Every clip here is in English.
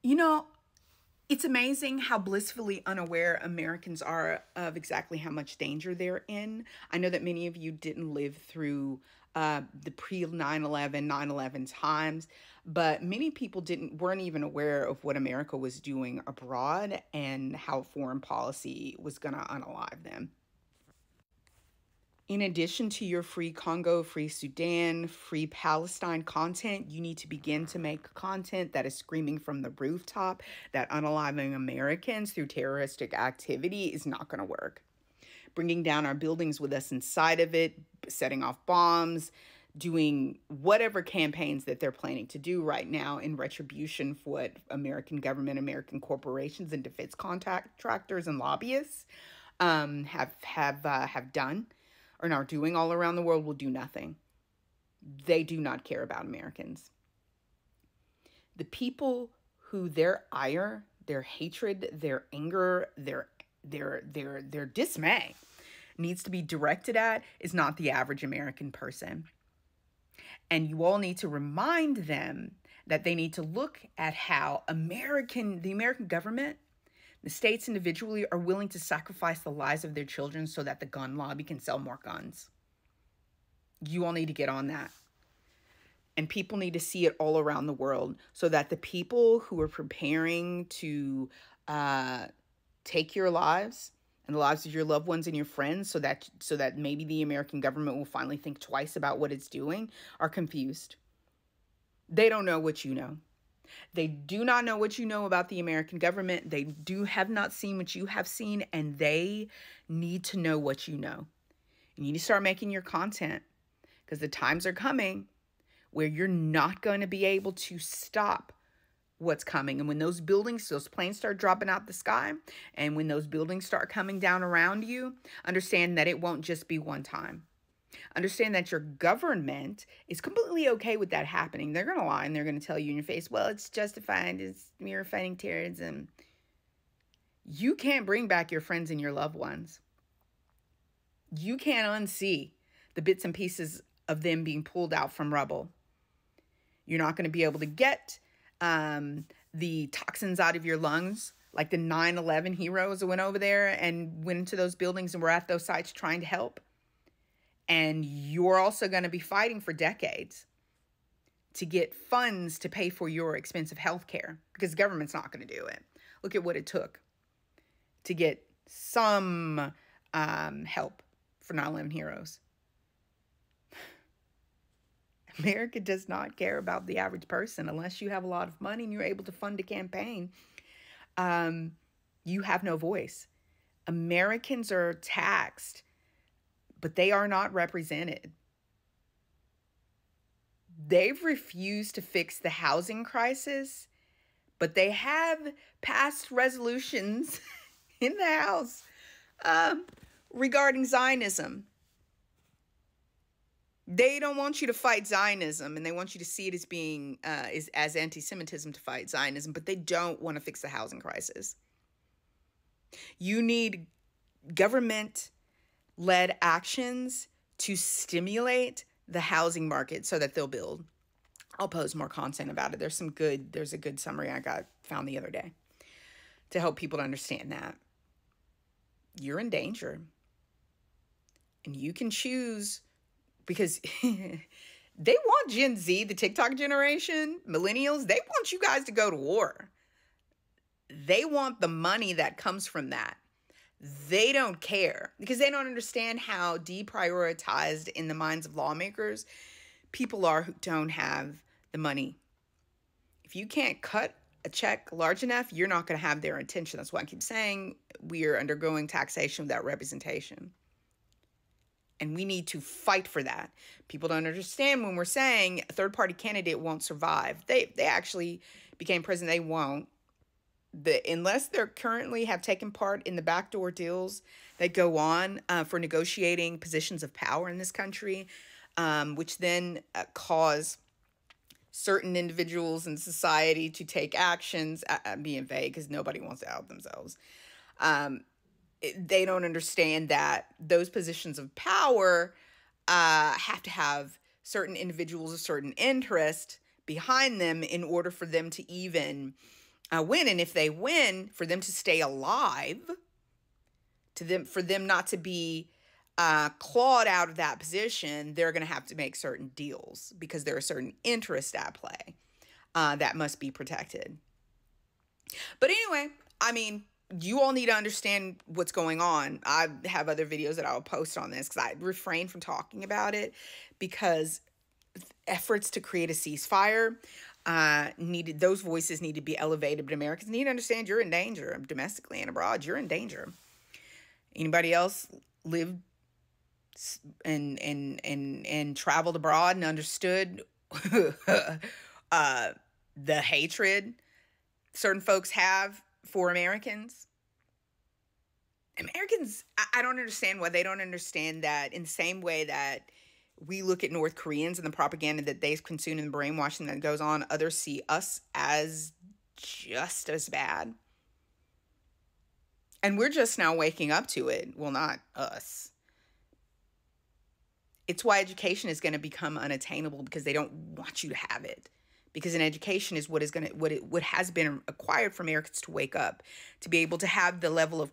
You know, it's amazing how blissfully unaware Americans are of exactly how much danger they're in. I know that many of you didn't live through the pre 9/11 times, but many people didn't weren't even aware of what America was doing abroad and how foreign policy was going to unalive them. In addition to your free Congo, free Sudan, free Palestine content, you need to begin to make content that is screaming from the rooftop that unaliving Americans through terroristic activity is not going to work. Bringing down our buildings with us inside of it, setting off bombs, doing whatever campaigns that they're planning to do right now in retribution for what American government, American corporations, and defense contractors and lobbyists have done or are doing all around the world will do nothing. They do not care about Americans. The people who their ire, their hatred, their anger, their dismay needs to be directed at is not the average American person. And you all need to remind them that they need to look at how the American government, the states individually are willing to sacrifice the lives of their children so that the gun lobby can sell more guns. You all need to get on that. And people need to see it all around the world so that the people who are preparing to take your lives and the lives of your loved ones and your friends so that maybe the American government will finally think twice about what it's doing are confused. They don't know what you know. They do not know what you know about the American government. They have not seen what you have seen, and they need to know what you know. You need to start making your content because the times are coming where you're not going to be able to stop what's coming. And when those planes start dropping out the sky, and when those buildings start coming down around you, understand that it won't just be one time. Understand that your government is completely okay with that happening. They're going to lie and they're going to tell you in your face, well, it's justified. We're fighting terrorism. You can't bring back your friends and your loved ones. You can't unsee the bits and pieces of them being pulled out from rubble. You're not going to be able to get the toxins out of your lungs like the 9/11 heroes that went over there and went into those buildings and were at those sites trying to help. And you're also going to be fighting for decades to get funds to pay for your expensive health care because the government's not going to do it. Look at what it took to get some help for 9/11 heroes. America does not care about the average person unless you have a lot of money and you're able to fund a campaign. You have no voice. Americans are taxed, but they are not represented. They've refused to fix the housing crisis, but they have passed resolutions in the House regarding Zionism. They don't want you to fight Zionism, and they want you to see it as being as anti-Semitism to fight Zionism, but they don't want to fix the housing crisis. You need government-led actions to stimulate the housing market so that they'll build. I'll post more content about it. There's a good summary I found the other day to help people to understand that. You're in danger. And you can choose because they want Gen Z, the TikTok generation, millennials, they want you guys to go to war. They want the money that comes from that. They don't care because they don't understand how deprioritized in the minds of lawmakers people are who don't have the money. If you can't cut a check large enough, you're not going to have their attention. That's why I keep saying we are undergoing taxation without representation. And we need to fight for that. People don't understand when we're saying a third-party candidate won't survive. They actually became president. They won't. Unless they're currently have taken part in the backdoor deals that go on for negotiating positions of power in this country, which then cause certain individuals in society to take actions, being vague because nobody wants to out themselves. They don't understand that those positions of power have to have certain individuals, a certain interest behind them in order for them to even win. And if they win, for them to stay alive, for them not to be clawed out of that position, they're going to have to make certain deals because there are certain interests at play that must be protected. But anyway, I mean, you all need to understand what's going on. I have other videos that I'll post on this because I refrain from talking about it because efforts to create a ceasefire those voices need to be elevated, but Americans need to understand you're in danger domestically and abroad. You're in danger. Anybody else lived and traveled abroad and understood the hatred certain folks have for Americans? Americans, I don't understand why they don't understand that in the same way that we look at North Koreans and the propaganda that they consume and the brainwashing that goes on, others see us as just as bad. And we're just now waking up to it. Well, not us. It's why education is going to become unattainable because they don't want you to have it. Because an education is what has been acquired for Americans to wake up, to be able to have the level of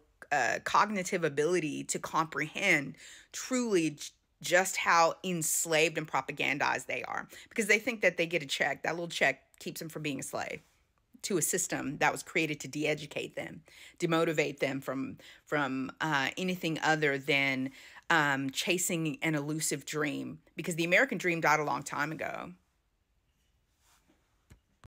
cognitive ability to comprehend truly just how enslaved and propagandized they are, because they think that they get a check. That little check keeps them from being a slave to a system that was created to de-educate them, demotivate them from anything other than chasing an elusive dream, because the American dream died a long time ago.